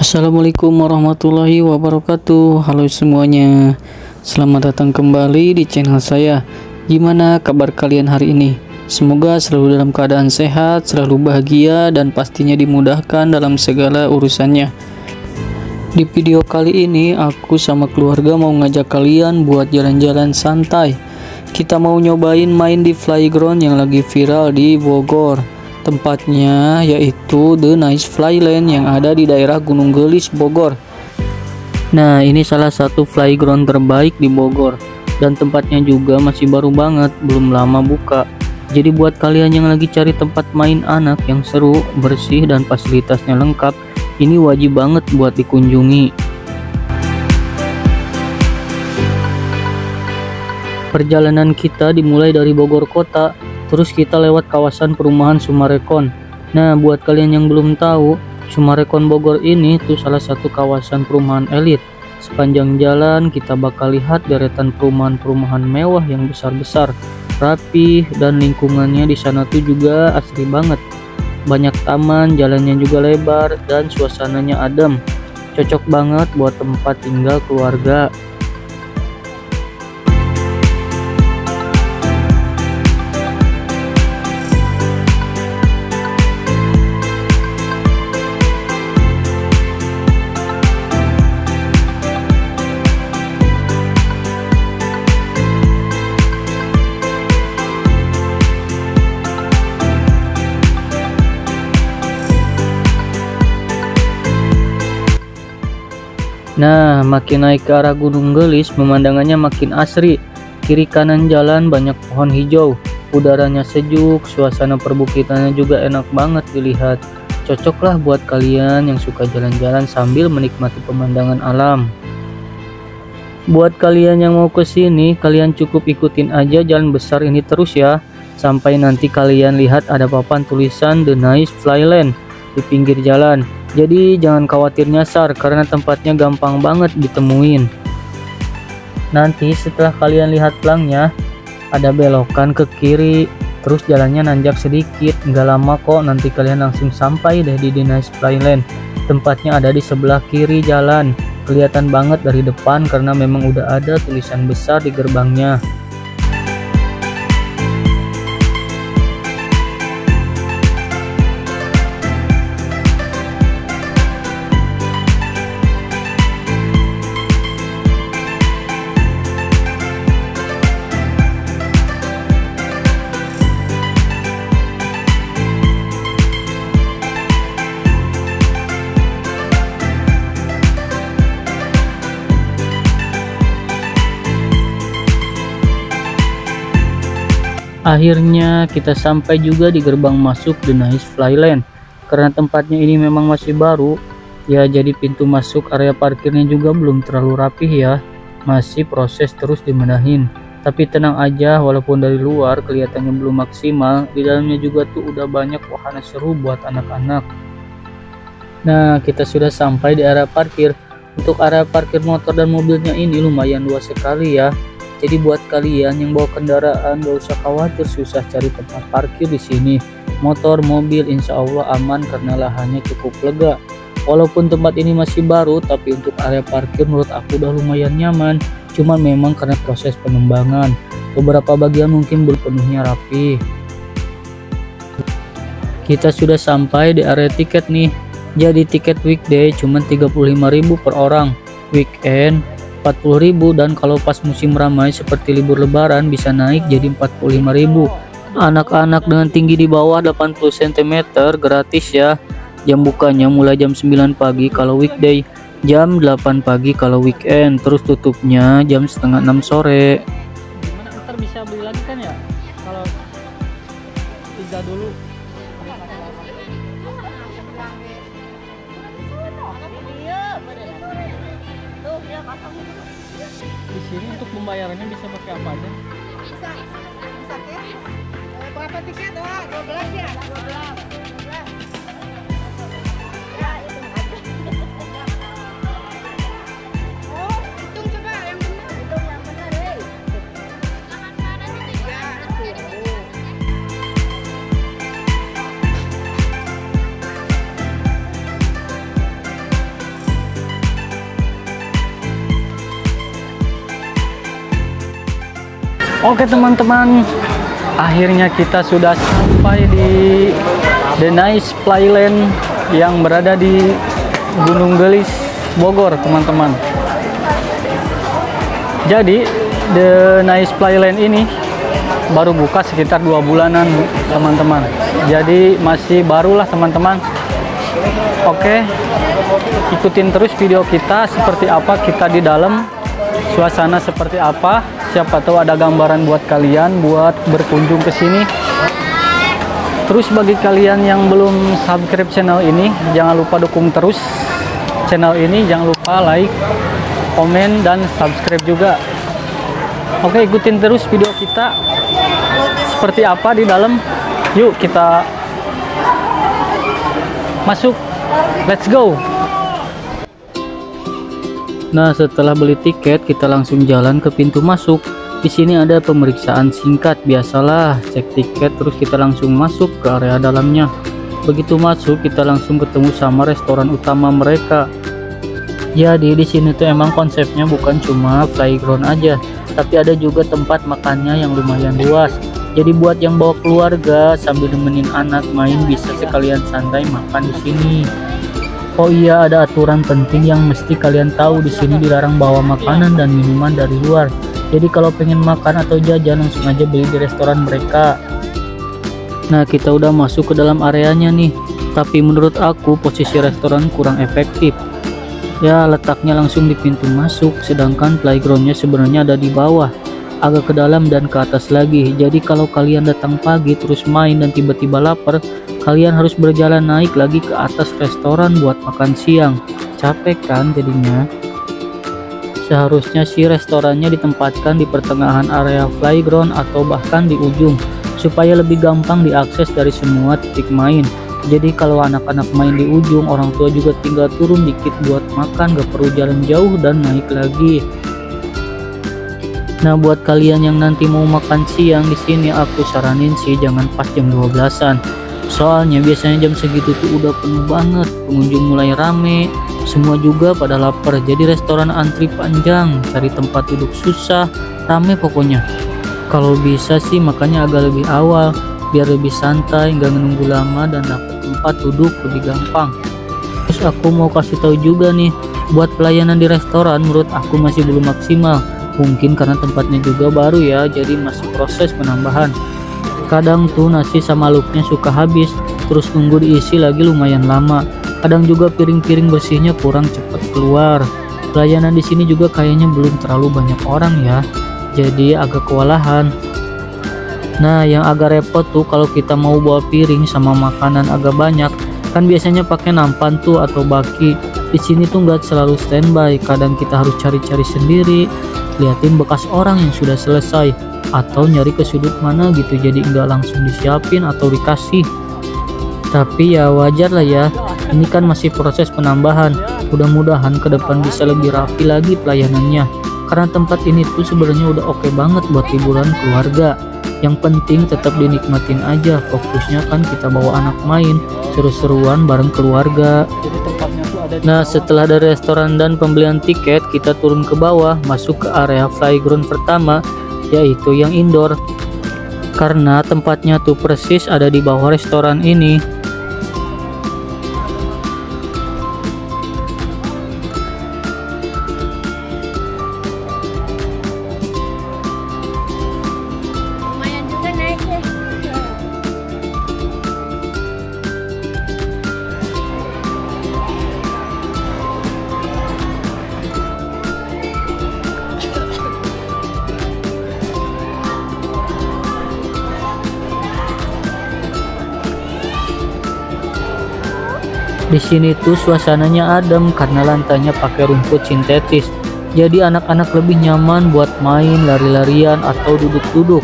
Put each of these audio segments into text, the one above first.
Assalamualaikum warahmatullahi wabarakatuh. Halo semuanya, selamat datang kembali di channel saya. Gimana kabar kalian hari ini? Semoga selalu dalam keadaan sehat, selalu bahagia, dan pastinya dimudahkan dalam segala urusannya. Di video kali ini aku sama keluarga mau ngajak kalian buat jalan-jalan santai. Kita mau nyobain main di playground yang lagi viral di Bogor. Tempatnya yaitu The Nice Flyland yang ada di daerah Gunung Gelis, Bogor. Nah, ini salah satu playground terbaik di Bogor, dan tempatnya juga masih baru banget, belum lama buka. Jadi buat kalian yang lagi cari tempat main anak yang seru, bersih, dan fasilitasnya lengkap, ini wajib banget buat dikunjungi. Perjalanan kita dimulai dari Bogor kota, terus kita lewat kawasan perumahan Sumarekon. Nah, buat kalian yang belum tahu, Sumarekon Bogor ini tuh salah satu kawasan perumahan elit. Sepanjang jalan kita bakal lihat deretan perumahan-perumahan mewah yang besar-besar, rapi, dan lingkungannya di sana tuh juga asri banget. Banyak taman, jalannya juga lebar, dan suasananya adem. Cocok banget buat tempat tinggal keluarga. Nah, makin naik ke arah Gunung Gelis, pemandangannya makin asri. Kiri kanan jalan banyak pohon hijau, udaranya sejuk, suasana perbukitannya juga enak banget dilihat. Cocoklah buat kalian yang suka jalan-jalan sambil menikmati pemandangan alam. Buat kalian yang mau ke sini, kalian cukup ikutin aja jalan besar ini terus ya, sampai nanti kalian lihat ada papan tulisan The Nice Flyland di pinggir jalan. Jadi jangan khawatir nyasar karena tempatnya gampang banget ditemuin. Nanti setelah kalian lihat pelangnya, ada belokan ke kiri, terus jalannya nanjak sedikit. Nggak lama kok nanti kalian langsung sampai deh di The Nice Flyland. Tempatnya ada di sebelah kiri jalan. Kelihatan banget dari depan karena memang udah ada tulisan besar di gerbangnya. Akhirnya kita sampai juga di gerbang masuk The Nice Flyland. Karena tempatnya ini memang masih baru, ya jadi pintu masuk area parkirnya juga belum terlalu rapih ya. Masih proses terus dibenahin. Tapi tenang aja, walaupun dari luar kelihatannya belum maksimal, di dalamnya juga tuh udah banyak wahana seru buat anak-anak. Nah, kita sudah sampai di area parkir. Untuk area parkir motor dan mobilnya ini lumayan luas sekali ya. Jadi buat kalian yang bawa kendaraan gak usah khawatir susah cari tempat parkir di sini. Motor, mobil insya Allah aman karena lahannya cukup lega. Walaupun tempat ini masih baru, tapi untuk area parkir menurut aku udah lumayan nyaman. Cuman memang karena proses pengembangan, beberapa bagian mungkin belum penuhnya rapi. Kita sudah sampai di area tiket nih. Jadi tiket weekday cuma 35.000 per orang, weekend 40.000, dan kalau pas musim ramai seperti libur lebaran bisa naik jadi 45.000. Anak-anak dengan tinggi di bawah 80 cm gratis ya. Jam bukanya mulai jam 9 pagi kalau weekday, jam 8 pagi kalau weekend, terus tutupnya jam setengah 6 sore. Gimana ntar bisa beli lagi kan ya kalau pizza dulu. Di sini untuk pembayarannya bisa pakai apa aja? Bisa cash. Berapa tiket? 12 ya? 12. Ya, itu aja. Oh, hitung coba yang benar. Hitung yang benar, hei. Ya. Oke teman-teman, akhirnya kita sudah sampai di The Nice Playland yang berada di Gunung Gelis, Bogor teman-teman. Jadi The Nice Playland ini baru buka sekitar 2 bulanan teman-teman. Jadi masih barulah teman-teman. Oke, ikutin terus video kita seperti apa kita di dalam, suasana seperti apa. Siapa tahu ada gambaran buat kalian buat berkunjung ke sini. Terus bagi kalian yang belum subscribe channel ini, jangan lupa dukung terus channel ini. Jangan lupa like, komen, dan subscribe juga. Oke, ikutin terus video kita seperti apa di dalam. Yuk kita masuk. Let's go. Nah, setelah beli tiket, kita langsung jalan ke pintu masuk. Di sini ada pemeriksaan singkat, biasalah cek tiket, terus kita langsung masuk ke area dalamnya. Begitu masuk, kita langsung ketemu sama restoran utama mereka. Jadi di sini tuh emang konsepnya bukan cuma playground aja, tapi ada juga tempat makannya yang lumayan luas. Jadi buat yang bawa keluarga sambil nemenin anak main bisa sekalian santai makan di sini. Oh iya, ada aturan penting yang mesti kalian tahu, di sini dilarang bawa makanan dan minuman dari luar. Jadi kalau pengen makan atau jajan langsung aja beli di restoran mereka. Nah, kita udah masuk ke dalam areanya nih. Tapi menurut aku posisi restoran kurang efektif. Ya, letaknya langsung di pintu masuk, sedangkan playgroundnya sebenarnya ada di bawah, agak ke dalam dan ke atas lagi. Jadi kalau kalian datang pagi terus main dan tiba-tiba lapar, kalian harus berjalan naik lagi ke atas restoran buat makan siang. Capek kan jadinya. Seharusnya sih restorannya ditempatkan di pertengahan area playground atau bahkan di ujung, supaya lebih gampang diakses dari semua titik main. Jadi kalau anak-anak main di ujung, orang tua juga tinggal turun dikit buat makan, gak perlu jalan jauh dan naik lagi. Nah, buat kalian yang nanti mau makan siang di sini, aku saranin sih jangan pas jam 12-an. Soalnya biasanya jam segitu tuh udah penuh banget, pengunjung mulai rame, semua juga pada lapar. Jadi restoran antri panjang, cari tempat duduk susah, rame pokoknya. Kalau bisa sih makanya agak lebih awal, biar lebih santai, nggak menunggu lama dan dapat tempat duduk lebih gampang. Terus aku mau kasih tahu juga nih, buat pelayanan di restoran menurut aku masih belum maksimal. Mungkin karena tempatnya juga baru ya, jadi masih proses penambahan. Kadang tuh nasi sama lauknya suka habis, terus tunggu diisi lagi lumayan lama. Kadang juga piring-piring bersihnya kurang cepat keluar. Pelayanan di sini juga kayaknya belum terlalu banyak orang ya, jadi agak kewalahan. Nah, yang agak repot tuh kalau kita mau bawa piring sama makanan agak banyak, kan biasanya pakai nampan tuh atau baki. Di sini tuh nggak selalu standby, kadang kita harus cari-cari sendiri, liatin bekas orang yang sudah selesai, atau nyari ke sudut mana gitu, jadi nggak langsung disiapin atau dikasih. Tapi ya wajar lah ya, ini kan masih proses penambahan. Mudah-mudahan ke depan bisa lebih rapi lagi pelayanannya, karena tempat ini tuh sebenarnya udah oke banget buat liburan keluarga. Yang penting tetap dinikmatin aja, fokusnya kan kita bawa anak main seru-seruan bareng keluarga. Nah, setelah dari restoran dan pembelian tiket, kita turun ke bawah masuk ke area playground pertama, yaitu yang indoor, karena tempatnya tuh persis ada di bawah restoran ini. Lumayan juga naik deh. Di sini tuh suasananya adem karena lantainya pakai rumput sintetis. Jadi anak-anak lebih nyaman buat main lari-larian atau duduk-duduk.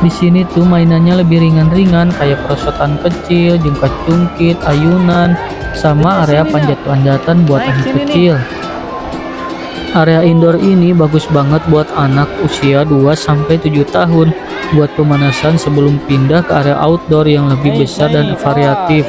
Di sini tuh mainannya lebih ringan-ringan kayak perosotan kecil, jungkat-jungkit, ayunan, sama area panjat-panjatan buat anak kecil. Area indoor ini bagus banget buat anak usia 2-7 tahun buat pemanasan sebelum pindah ke area outdoor yang lebih besar dan variatif.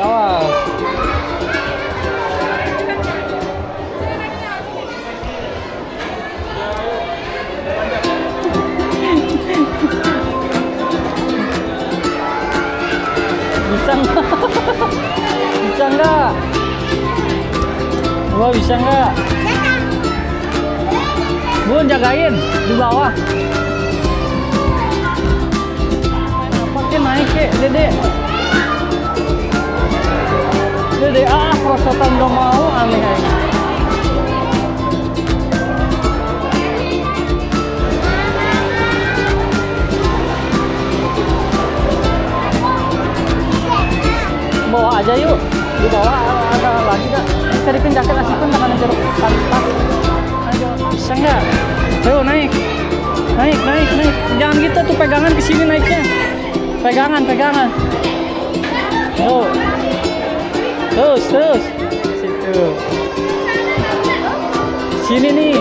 Coba bisa nggak? Bun, jagain di bawah. Pakai naik ke, Dede. Dede, prosotan gak mau, aneh aja. Bawa aja yuk, di bawah ada lagi nggak? Carikan jaket asipun tangan jeruk tas. Ayo, bisa nggak? Ayo naik, jangan gitu tuh, pegangan ke sini naiknya, pegangan. Ayo, terus, situ, sini nih.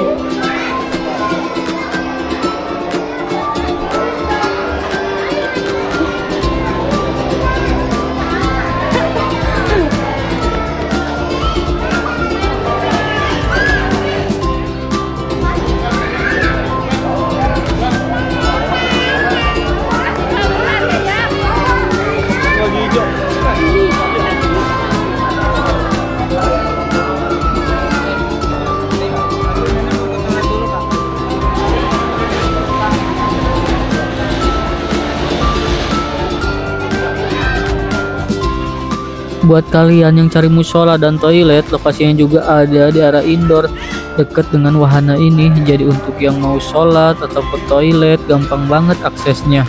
Buat kalian yang cari musola dan toilet, lokasinya juga ada di area indoor dekat dengan wahana ini. Jadi untuk yang mau sholat atau ke toilet gampang banget aksesnya.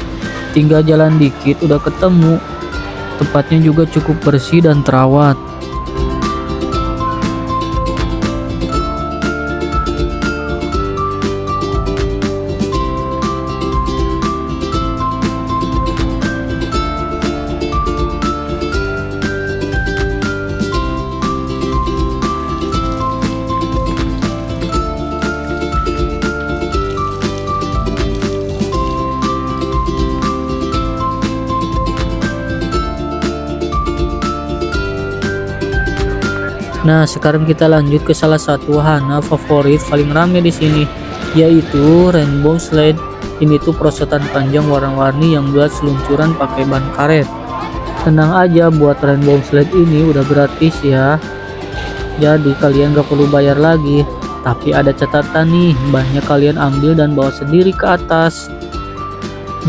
Tinggal jalan dikit udah ketemu. Tempatnya juga cukup bersih dan terawat. Nah, sekarang kita lanjut ke salah satu wahana favorit paling rame di sini, yaitu Rainbow Slide. Ini tuh perosotan panjang warna-warni yang buat seluncuran pakai ban karet. Tenang aja, buat Rainbow Slide ini udah gratis ya. Jadi kalian gak perlu bayar lagi. Tapi ada catatan nih, bannya kalian ambil dan bawa sendiri ke atas.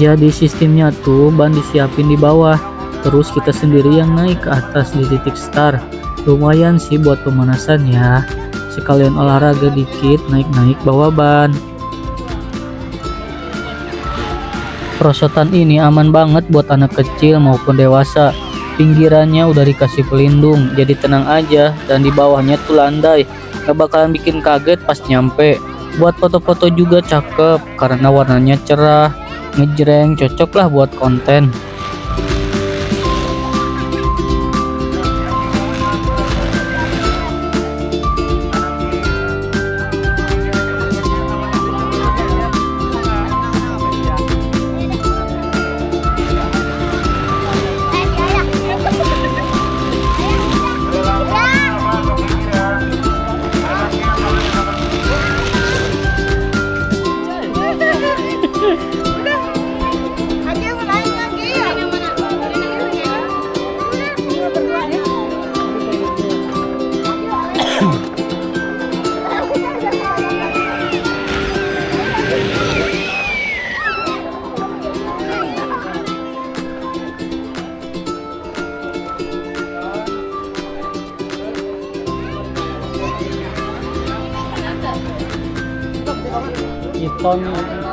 Jadi sistemnya tuh ban disiapin di bawah, terus kita sendiri yang naik ke atas di titik start. Lumayan sih buat pemanasan ya. Sekalian olahraga dikit, naik-naik bawa ban. Perosotan ini aman banget buat anak kecil maupun dewasa. Pinggirannya udah dikasih pelindung, jadi tenang aja. Dan di bawahnya tuh landai, gak bakalan bikin kaget pas nyampe. Buat foto-foto juga cakep, karena warnanya cerah, ngejreng, cocok lah buat konten.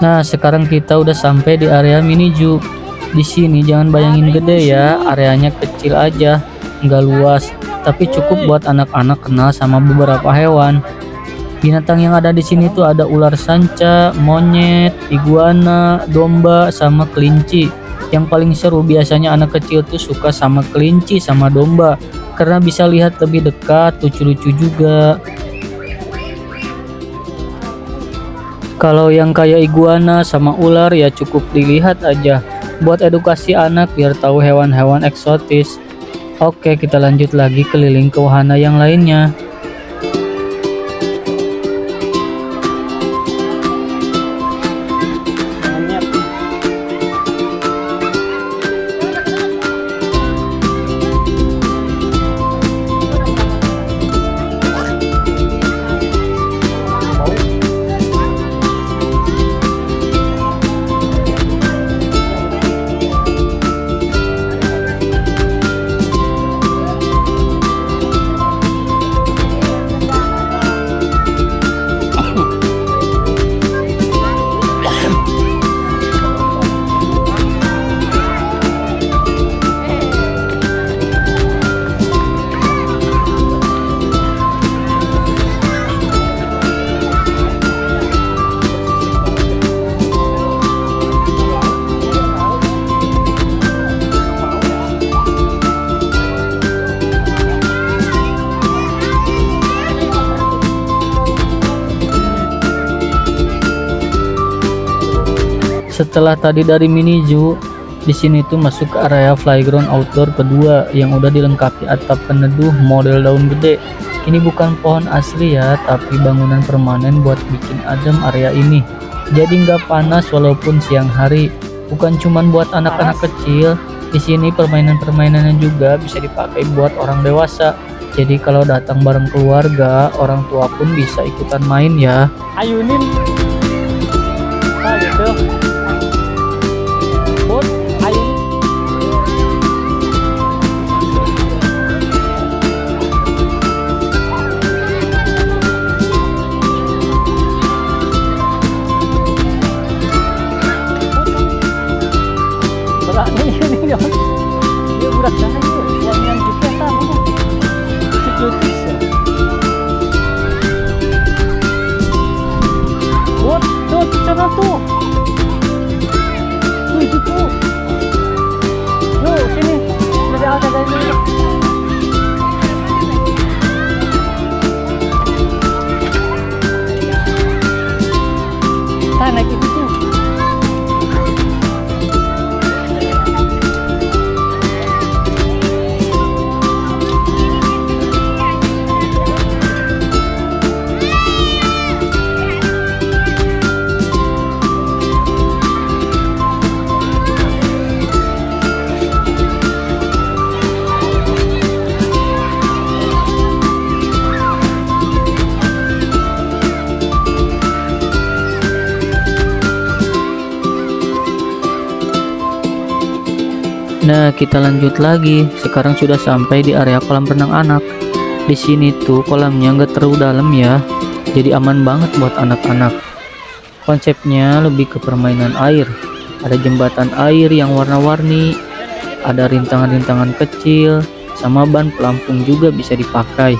Nah, sekarang kita udah sampai di area mini zoo. Di sini jangan bayangin gede ya, areanya kecil aja, nggak luas, tapi cukup buat anak-anak kenal sama beberapa hewan. Binatang yang ada di sini tuh ada ular sanca, monyet, iguana, domba, sama kelinci. Yang paling seru biasanya anak kecil tuh suka sama kelinci sama domba, karena bisa lihat lebih dekat, lucu-lucu juga. Kalau yang kayak iguana sama ular ya cukup dilihat aja, buat edukasi anak biar tahu hewan-hewan eksotis. Oke, kita lanjut lagi keliling ke wahana yang lainnya. Setelah tadi dari mini zoo, di sini tuh masuk ke area playground outdoor kedua yang udah dilengkapi atap peneduh model daun gede. Ini bukan pohon asli ya, tapi bangunan permanen buat bikin adem area ini. Jadi nggak panas walaupun siang hari. Bukan cuman buat anak-anak kecil, di sini permainan-permainannya juga bisa dipakai buat orang dewasa. Jadi kalau datang bareng keluarga, orang tua pun bisa ikutan main ya. Ayunin. Ah gitu. Bud, ayun. Belah ini dia. Dia budak sana itu. Yang juga tahu. Cutis ya. Bud, tuh sana tuh. Itu tuh. Yuk sini. Ada ini. Naik itu tuh. Nah, kita lanjut lagi. Sekarang sudah sampai di area kolam renang anak. Di sini tuh kolamnya nggak terlalu dalam ya, jadi aman banget buat anak-anak. Konsepnya lebih ke permainan air. Ada jembatan air yang warna-warni, ada rintangan-rintangan kecil, sama ban pelampung juga bisa dipakai.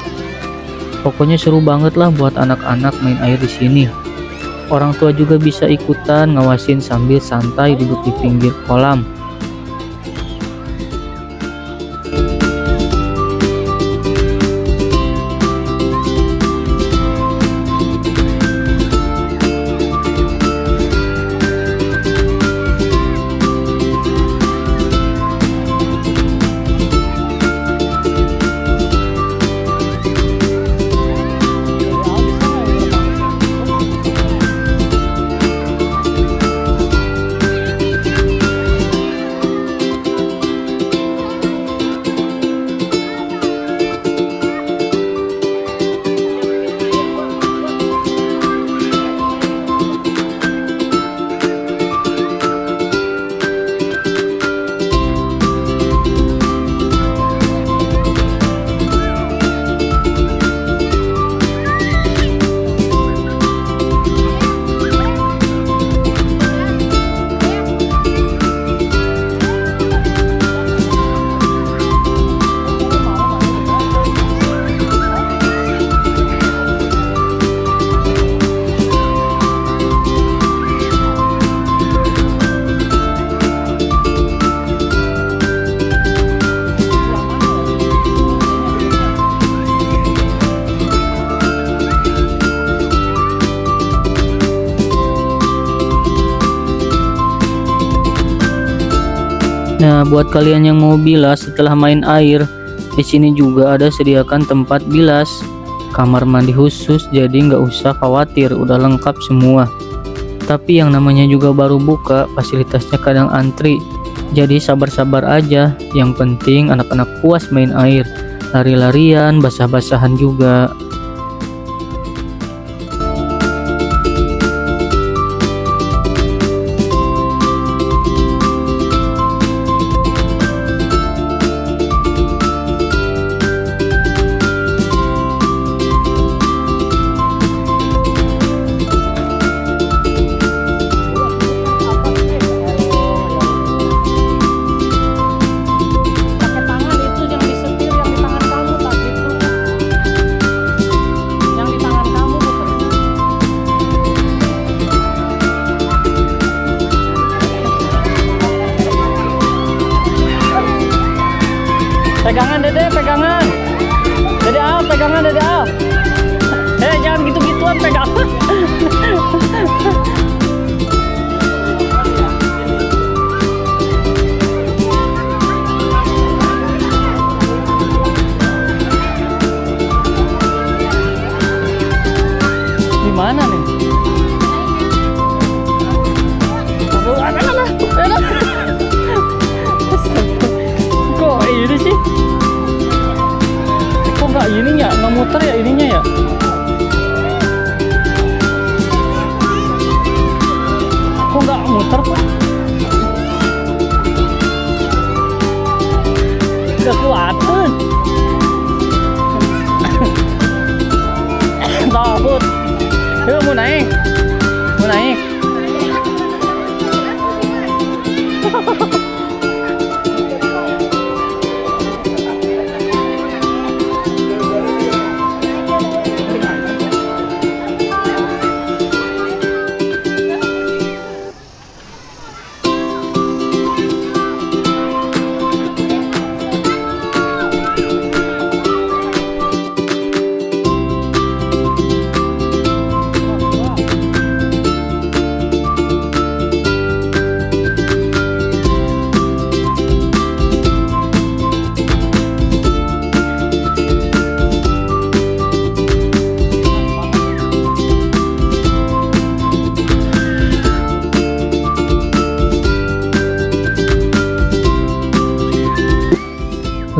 Pokoknya seru banget lah buat anak-anak main air di sini. Orang tua juga bisa ikutan ngawasin sambil santai duduk di pinggir kolam. Nah, buat kalian yang mau bilas setelah main air, di sini juga ada sediakan tempat bilas, kamar mandi khusus, jadi nggak usah khawatir, udah lengkap semua. Tapi yang namanya juga baru buka, fasilitasnya kadang antri, jadi sabar-sabar aja. Yang penting anak-anak puas main air, lari-larian, basah-basahan juga. Pegangan Dede, pegangan. Dede Al, pegangan Dede Al. Jangan gitu-gituan pegangan. Kok ini sih? Kok nggak ininya, nggak muter ya ininya ya? Kok nggak muter Pak? Udah kuatan. Takut. Yuk mau naik. Mau naik.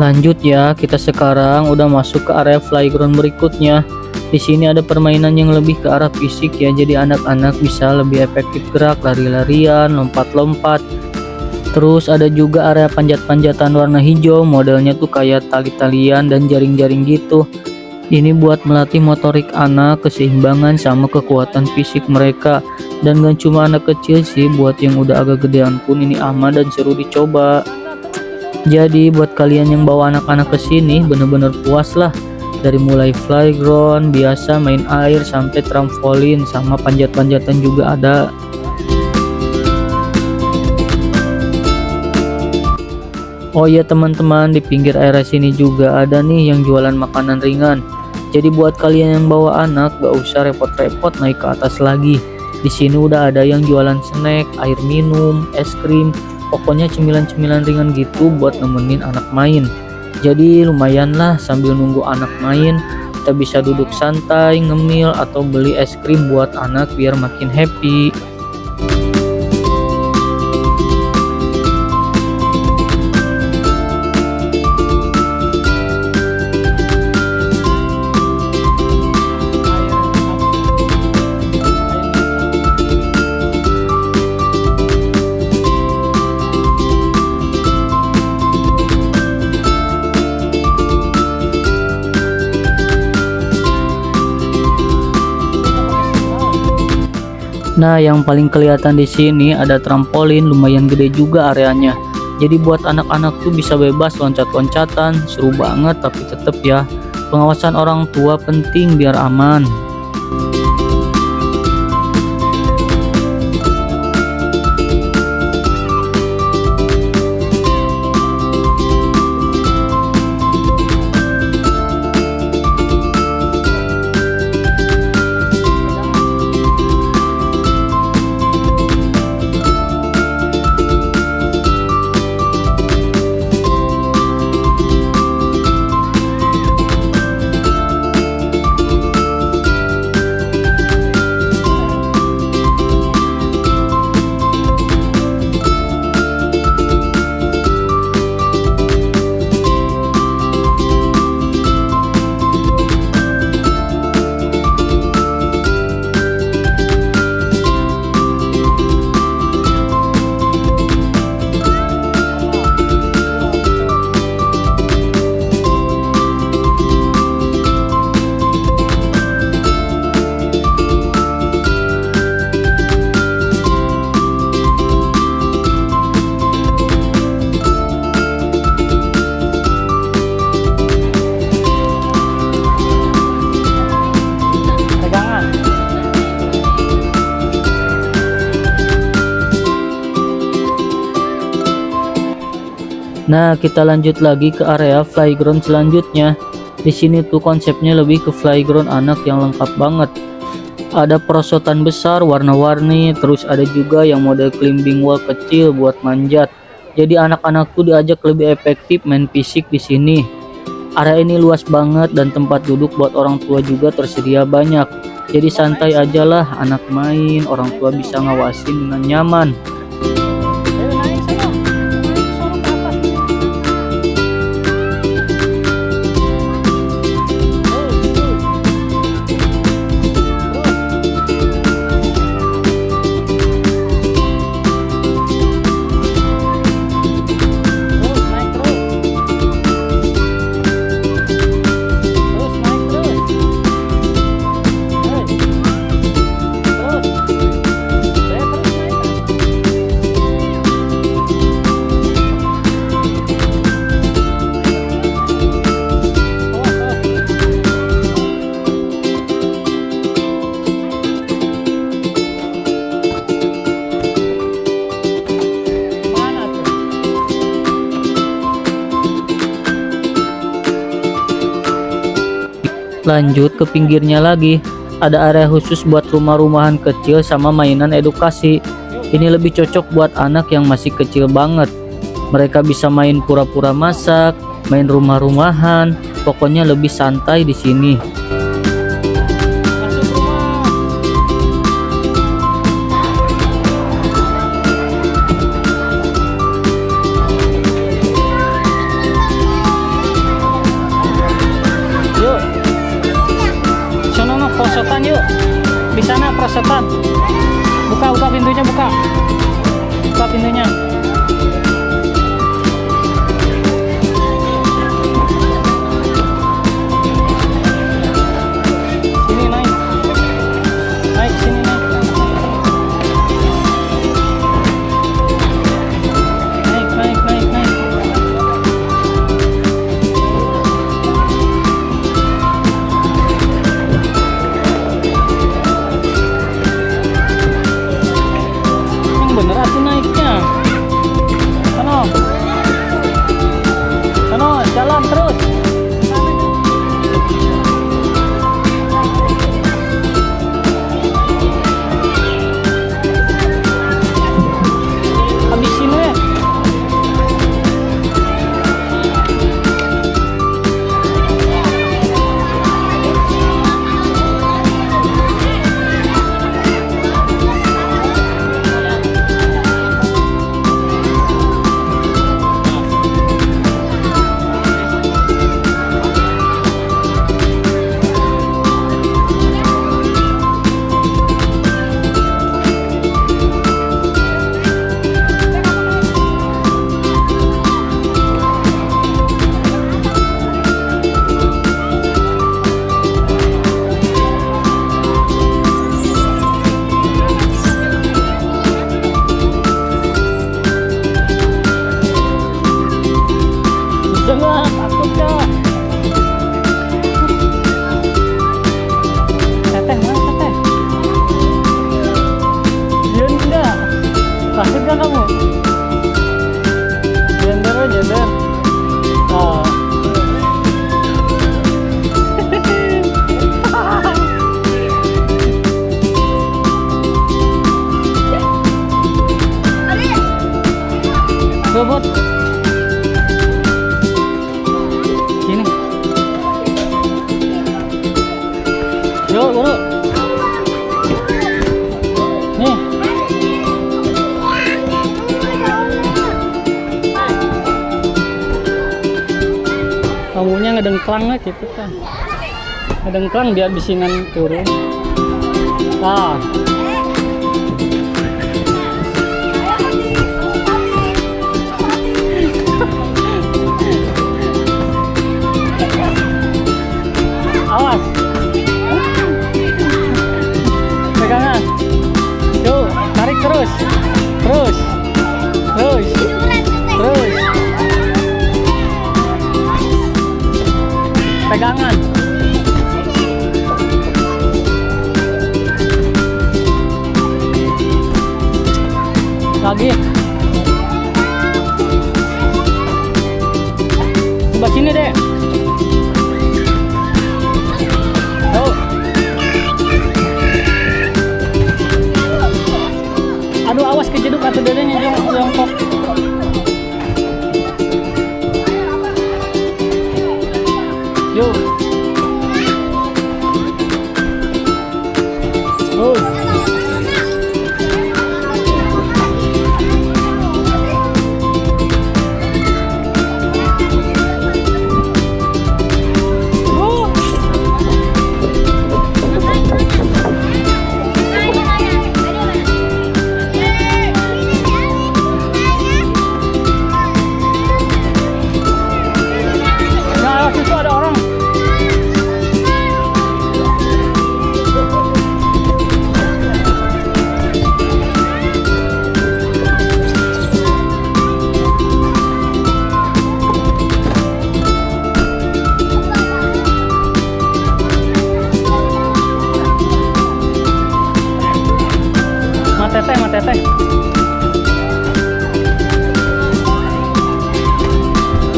Lanjut ya, kita sekarang udah masuk ke area playground berikutnya. Di sini ada permainan yang lebih ke arah fisik ya, jadi anak-anak bisa lebih efektif gerak, lari-larian, lompat-lompat. Terus ada juga area panjat-panjatan warna hijau, modelnya tuh kayak tali-talian dan jaring-jaring gitu. Ini buat melatih motorik anak, keseimbangan sama kekuatan fisik mereka. Dan gak cuma anak kecil sih, buat yang udah agak gedean pun ini aman dan seru dicoba. Jadi buat kalian yang bawa anak-anak ke sini bener-bener puas lah. Dari mulai playground biasa, main air, sampai trampolin sama panjat-panjatan juga ada. Oh iya teman-teman, di pinggir area sini juga ada nih yang jualan makanan ringan. Jadi buat kalian yang bawa anak gak usah repot-repot naik ke atas lagi. Di sini udah ada yang jualan snack, air minum, es krim. Pokoknya cemilan-cemilan ringan gitu buat nemenin anak main. Jadi lumayan lah, sambil nunggu anak main kita bisa duduk santai, ngemil, atau beli es krim buat anak biar makin happy. Nah, yang paling kelihatan di sini ada trampolin, lumayan gede juga areanya. Jadi buat anak-anak tuh bisa bebas loncat-loncatan, seru banget. Tapi tetap ya, pengawasan orang tua penting biar aman. Nah, kita lanjut lagi ke area playground selanjutnya. Di sini tuh konsepnya lebih ke playground anak yang lengkap banget. Ada perosotan besar warna-warni, terus ada juga yang model climbing wall kecil buat manjat. Jadi anak-anak tuh diajak lebih efektif main fisik di sini. Area ini luas banget dan tempat duduk buat orang tua juga tersedia banyak. Jadi santai aja lah anak main, orang tua bisa ngawasin dengan nyaman. Lanjut ke pinggirnya lagi, ada area khusus buat rumah-rumahan kecil sama mainan edukasi. Ini lebih cocok buat anak yang masih kecil banget. Mereka bisa main pura-pura masak, main rumah-rumahan, pokoknya lebih santai di sini. Yuk, sono prosotan yuk. Di sana prosotan. Buka pintunya, buka pintunya. Sini naik sini naik. Bener atuh naiknya. Sono jalan terus. Habisin we. Jangan takut ya. Teteh mana teteh? Dian enggak? Takut gak kamu? Jender jender. Oh. Robot. Sini. Yuk, guru. Nih. Kamunya ngedengklang lah gitu kan. Ngedengklang biar bisinan turun. Nah. Awas. Pegangan. Yuk, tarik terus. Terus. Pegangan. Lagi. Coba sini deh. Aduh, awas kejeduk atau dadanya jongkok. Yuk. Teteh.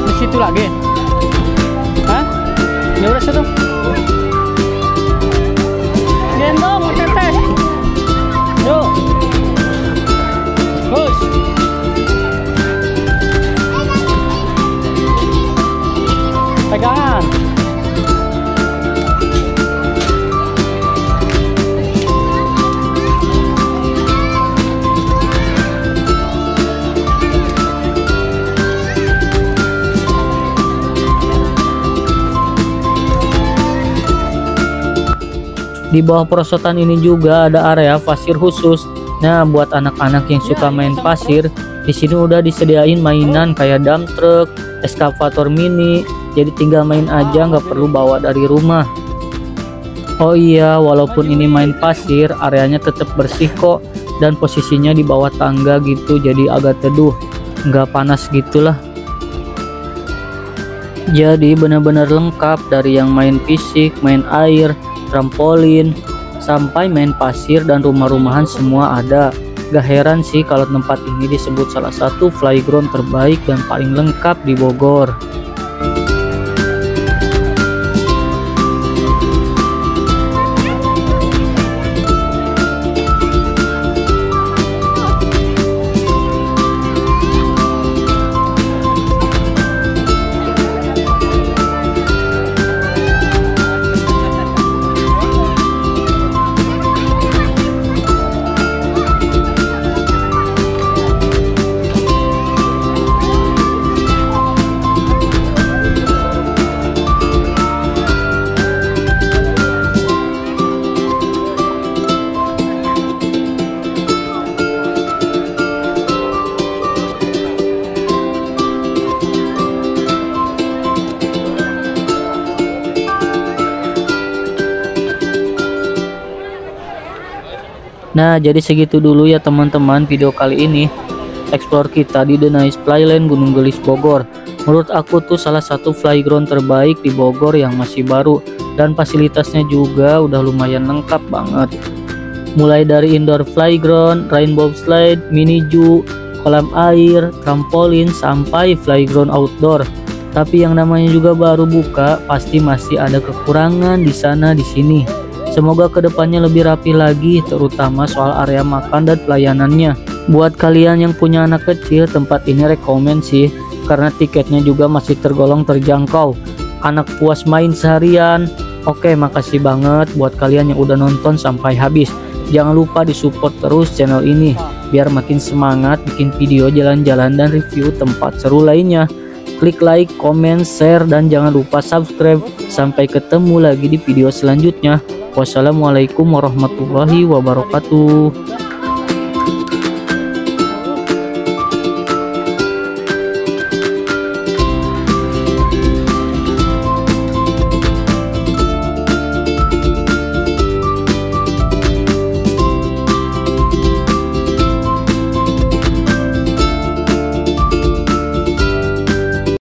Di situ lagi. Hah? Ya udah situ. Di bawah perosotan ini juga ada area pasir khusus. Nah, buat anak-anak yang suka main pasir, di sini udah disediain mainan kayak dump truck, eskavator mini. Jadi tinggal main aja, nggak perlu bawa dari rumah. Oh iya, walaupun ini main pasir, areanya tetap bersih kok. Dan posisinya di bawah tangga gitu, jadi agak teduh, nggak panas gitulah. Jadi benar-benar lengkap, dari yang main fisik, main air, trampolin, sampai main pasir dan rumah-rumahan semua ada. Gak heran sih kalau tempat ini disebut salah satu playground terbaik dan paling lengkap di Bogor. Nah, jadi segitu dulu ya teman-teman video kali ini. Explore kita di The Nice Playland Gunung Gelis Bogor. Menurut aku tuh salah satu playground terbaik di Bogor yang masih baru. Dan fasilitasnya juga udah lumayan lengkap banget. Mulai dari indoor playground, rainbow slide, mini zoo, kolam air, trampolin, sampai playground outdoor. Tapi yang namanya juga baru buka, pasti masih ada kekurangan di sana di sini. Semoga kedepannya lebih rapi lagi, terutama soal area makan dan pelayanannya. Buat kalian yang punya anak kecil, tempat ini rekomen sih, karena tiketnya juga masih tergolong terjangkau. Anak puas main seharian. Oke, makasih banget buat kalian yang udah nonton sampai habis. Jangan lupa disupport terus channel ini, biar makin semangat bikin video jalan-jalan dan review tempat seru lainnya. Klik like, comment, share, dan jangan lupa subscribe. Sampai ketemu lagi di video selanjutnya. Wassalamualaikum warahmatullahi wabarakatuh.